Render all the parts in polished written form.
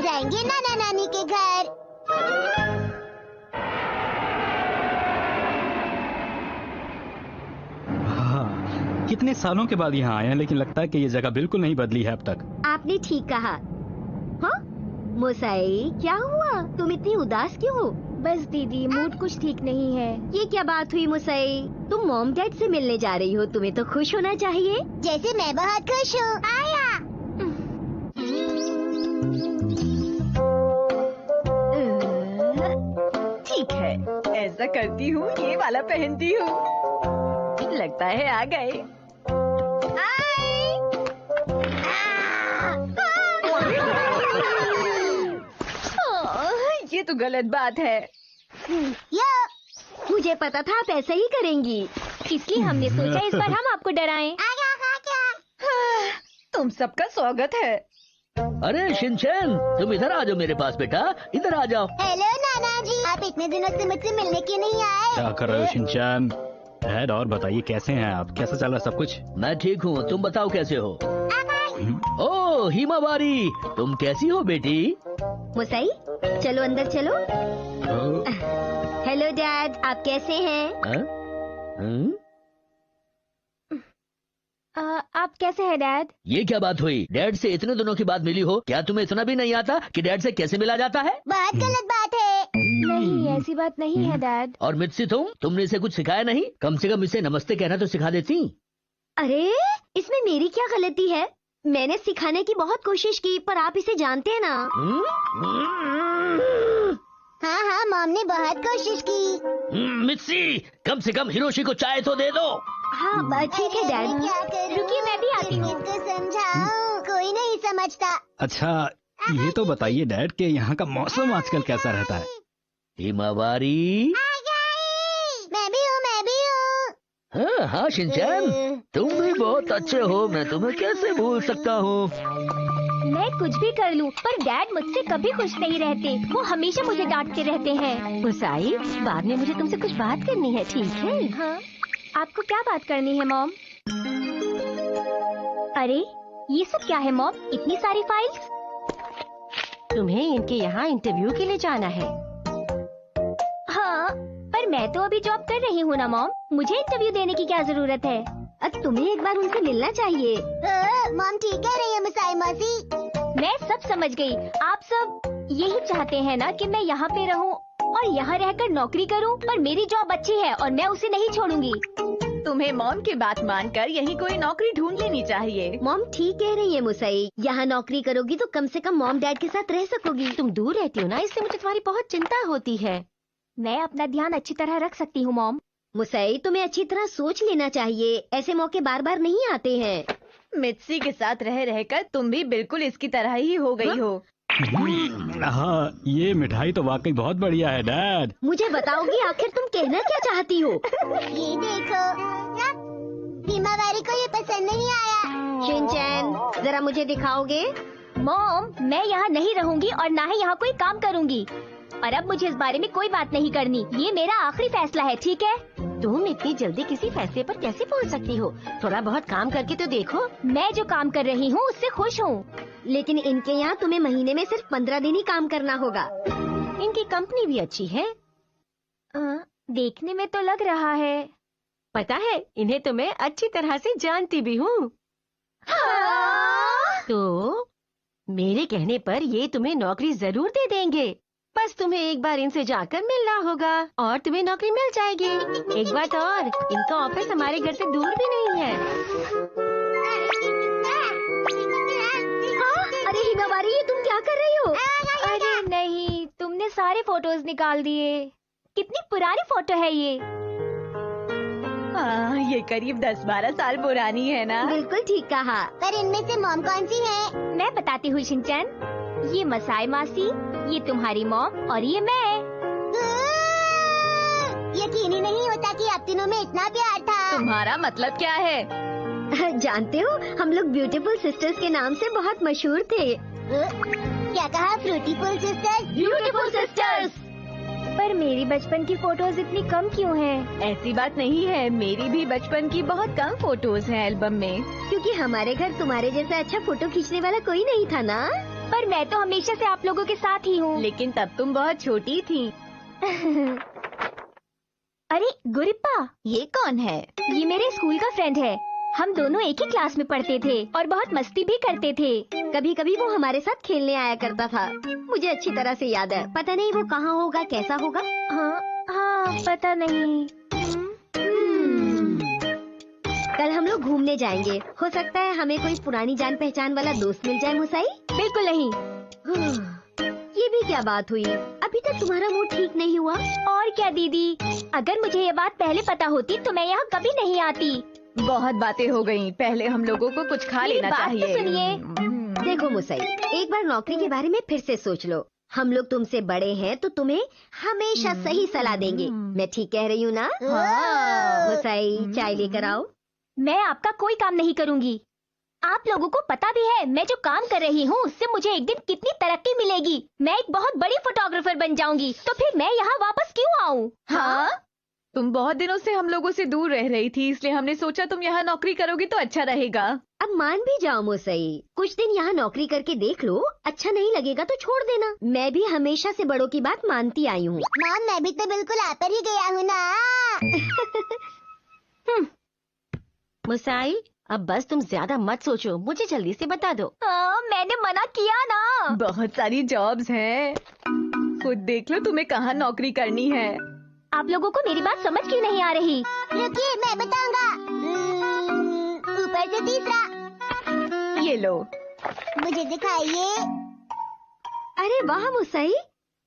जाएंगे नाना नानी के घर। हाँ, कितने सालों के बाद यहाँ आए हैं, लेकिन लगता है कि ये जगह बिल्कुल नहीं बदली है अब तक। आपने ठीक कहा। हाँ मुसाई, क्या हुआ? तुम इतनी उदास क्यों हो? बस दीदी, मूड कुछ ठीक नहीं है। ये क्या बात हुई मुसाई? तुम मॉम डैड से मिलने जा रही हो, तुम्हें तो खुश होना चाहिए। जैसे मैं बहुत खुश हूँ। आया। ठीक है, ऐसा करती हूँ, ये वाला पहनती हूँ। लगता है आ गए। ये तो गलत बात है। मुझे पता था आप ऐसा ही करेंगी, इसलिए हमने सोचा इस बार हम आपको डराएं। तुम सबका स्वागत है। अरे शिनचैन, तुम इधर आ जाओ मेरे पास बेटा, इधर आ जाओ। हेलो नाना जी, आप इतने दिनों से मुझसे मिलने क्यों नहीं आए? क्या कर रहे हो शिनचैन? डैड, और बताइए कैसे हैं आप? कैसा चल रहा है सब कुछ? मैं ठीक हूँ, तुम बताओ कैसे हो? ओह हिमावारी, तुम कैसी हो बेटी? मुसाई, चलो अंदर चलो। हेलो डैड, आप कैसे हैं? आप कैसे हैं डैड? ये क्या बात हुई? डैड से इतने दिनों के बाद मिली हो, क्या तुम्हें इतना भी नहीं आता कि डैड से कैसे मिला जाता है? बहुत गलत बात है। नहीं, ऐसी बात नहीं है डैड। और मित्सी तुमने इसे कुछ सिखाया नहीं? कम से कम इसे नमस्ते कहना तो सिखा देती। अरे इसमें मेरी क्या गलती है? मैंने सिखाने की बहुत कोशिश की, पर आप इसे जानते हैं ना। हाँ हाँ, मॉम ने बहुत कोशिश की। मित्सी, कम से कम हिरोशी को चाय तो दे दो। हाँ ठीक है डैड। क्या करूं? रुकिए, मैं भी आती हूँ। इसको समझाऊं, कोई नहीं समझता। अच्छा, ये तो बताइए डैड के यहाँ का मौसम आजकल कैसा रहता है? हिमावारी। मैं भी हूँ, मैं भी हूँ। हाँ हाँ शिनचैन, तुम भी बहुत अच्छे हो, मैं तुम्हें कैसे भूल सकता हूँ। मैं कुछ भी कर लूं, पर डैड मुझसे कभी खुश नहीं रहते। वो हमेशा मुझे डांटते रहते हैं। मुसाई, बाद में मुझे तुमसे कुछ बात करनी है, ठीक है? हाँ, आपको क्या बात करनी है मॉम? अरे ये सब क्या है मॉम? इतनी सारी फाइल्स? तुम्हें इनके यहाँ इंटरव्यू के लिए जाना है। हाँ, पर मैं तो अभी जॉब कर रही हूँ ना मॉम, मुझे इंटरव्यू देने की क्या जरूरत है? अब तुम्हें एक बार उनसे मिलना चाहिए। मॉम ठीक कह रही है मुसाई मौसी। मैं सब समझ गई। आप सब यही चाहते हैं ना कि मैं यहाँ पे रहूँ और यहाँ रहकर नौकरी करूँ, पर मेरी जॉब अच्छी है और मैं उसे नहीं छोड़ूंगी। तुम्हें मॉम की बात मानकर यही कोई नौकरी ढूंढ लेनी चाहिए। मॉम ठीक कह रही है मुसाई, यहाँ नौकरी करोगी तो कम से कम मॉम डैड के साथ रह सकोगी। तुम दूर रहती हो ना, इससे मुझे तुम्हारी बहुत चिंता होती है। मैं अपना ध्यान अच्छी तरह रख सकती हूँ मॉम। मुसाई, तुम्हें अच्छी तरह सोच लेना चाहिए, ऐसे मौके बार बार नहीं आते हैं। मित्सी के साथ रह रहकर तुम भी बिल्कुल इसकी तरह ही हो गई हो। हाँ, ये मिठाई तो वाकई बहुत बढ़िया है डैड। मुझे बताओगी आखिर तुम कहना क्या चाहती हो? ये देखो, हिमावारी को ये पसंद नहीं आया। शिनचैन, जरा मुझे दिखाओगे? मॉम, मैं यहाँ नहीं रहूंगी और ना ही यहाँ कोई काम करूँगी। और अब मुझे इस बारे में कोई बात नहीं करनी। ये मेरा आखिरी फैसला है, ठीक है? तुम इतनी जल्दी किसी फैसले पर कैसे पहुंच सकती हो? थोड़ा बहुत काम करके तो देखो। मैं जो काम कर रही हूँ उससे खुश हूँ। लेकिन इनके यहाँ तुम्हें महीने में सिर्फ 15 दिन ही काम करना होगा। इनकी कंपनी भी अच्छी है। देखने में तो लग रहा है। पता है, इन्हें तो मैं अच्छी तरह से जानती भी हूँ। तो मेरे कहने पर ये तुम्हें नौकरी जरूर दे देंगे। बस तुम्हें एक बार इनसे जाकर मिलना होगा और तुम्हें नौकरी मिल जाएगी। एक बात और, इनका ऑफिस हमारे घर से दूर भी नहीं है। अरे हिमावारी, ये तुम क्या कर रही हो? अरे नहीं, तुमने सारे फोटोज निकाल दिए। कितनी पुरानी फोटो है ये? ये करीब 10-12 साल पुरानी है ना? बिल्कुल ठीक कहा। पर इनमें से मॉम कौन सी है? मैं बताती हूँ शिनचैन। ये मसाई मासी, ये तुम्हारी मॉम और ये मैं। यकीन ही नहीं होता कि आप तीनों में इतना प्यार था। तुम्हारा मतलब क्या है? जानते हो, हम लोग ब्यूटीफुल सिस्टर्स के नाम से बहुत मशहूर थे। क्या कहा? Beautiful sisters? Beautiful sisters. पर मेरी बचपन की फोटोज इतनी कम क्यों हैं? ऐसी बात नहीं है, मेरी भी बचपन की बहुत कम फोटोज हैं एल्बम में। क्योंकि हमारे घर तुम्हारे जैसा अच्छा फोटो खींचने वाला कोई नहीं था ना। पर मैं तो हमेशा से आप लोगों के साथ ही हूँ। लेकिन तब तुम बहुत छोटी थी। अरे गुरिप्पा, ये कौन है? ये मेरे स्कूल का फ्रेंड है। हम दोनों एक ही क्लास में पढ़ते थे और बहुत मस्ती भी करते थे। कभी कभी वो हमारे साथ खेलने आया करता था। मुझे अच्छी तरह से याद है। पता नहीं वो कहाँ होगा, कैसा होगा। हाँ हाँ, पता नहीं। कल हम लोग घूमने जाएंगे। हो सकता है हमें कोई पुरानी जान पहचान वाला दोस्त मिल जाए। मुसाई, बिल्कुल नहीं। ये भी क्या बात हुई? अभी तक तुम्हारा मूड ठीक नहीं हुआ? और क्या दीदी, अगर मुझे ये बात पहले पता होती तो मैं यहाँ कभी नहीं आती। बहुत बातें हो गई। पहले हम लोगों को कुछ खा मेरी लेना बात तो चाहिए। सुनिए। देखो मुसाई, एक बार नौकरी के बारे में फिर से सोच लो। हम लोग तुमसे बड़े हैं तो तुम्हें हमेशा सही सलाह देंगे। मैं ठीक कह रही हूँ ना? मुसाई, चाय लेकर आओ। मैं आपका कोई काम नहीं करूँगी। आप लोगों को पता भी है मैं जो काम कर रही हूँ उससे मुझे एक दिन कितनी तरक्की मिलेगी। मैं एक बहुत बड़ी फोटोग्राफर बन जाऊंगी। तो फिर मैं यहाँ वापस क्यों आऊँ? हाँ, तुम बहुत दिनों से हम लोगों से दूर रह रही थी, इसलिए हमने सोचा तुम यहाँ नौकरी करोगी तो अच्छा रहेगा। अब मान भी जाओ मुसई, कुछ दिन यहाँ नौकरी करके देख लो। अच्छा नहीं लगेगा तो छोड़ देना। मैं भी हमेशा से बड़ों की बात मानती आई हूँ। मॉम, मैं भी तो बिल्कुल आप पर ही गया हूँ ना। मुसाई, अब बस तुम ज्यादा मत सोचो, मुझे जल्दी से बता दो। मैंने मना किया ना। बहुत सारी जॉब्स हैं, खुद देख लो तुम्हें कहाँ नौकरी करनी है। आप लोगों को मेरी बात समझ क्यों नहीं आ रही? रुकिए, मैं बताऊंगा। ऊपर से तीसरा। ये लो। मुझे दिखाइए। अरे वाह मुसाई,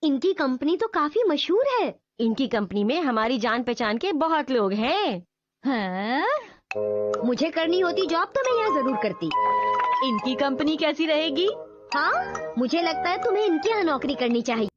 इनकी कंपनी तो काफी मशहूर है। इनकी कंपनी में हमारी जान पहचान के बहुत लोग हैं। हाँ? मुझे करनी होती जॉब तो मैं यहाँ जरूर करती। इनकी कंपनी कैसी रहेगी? हाँ, मुझे लगता है तुम्हें इनके यहाँ नौकरी करनी चाहिए।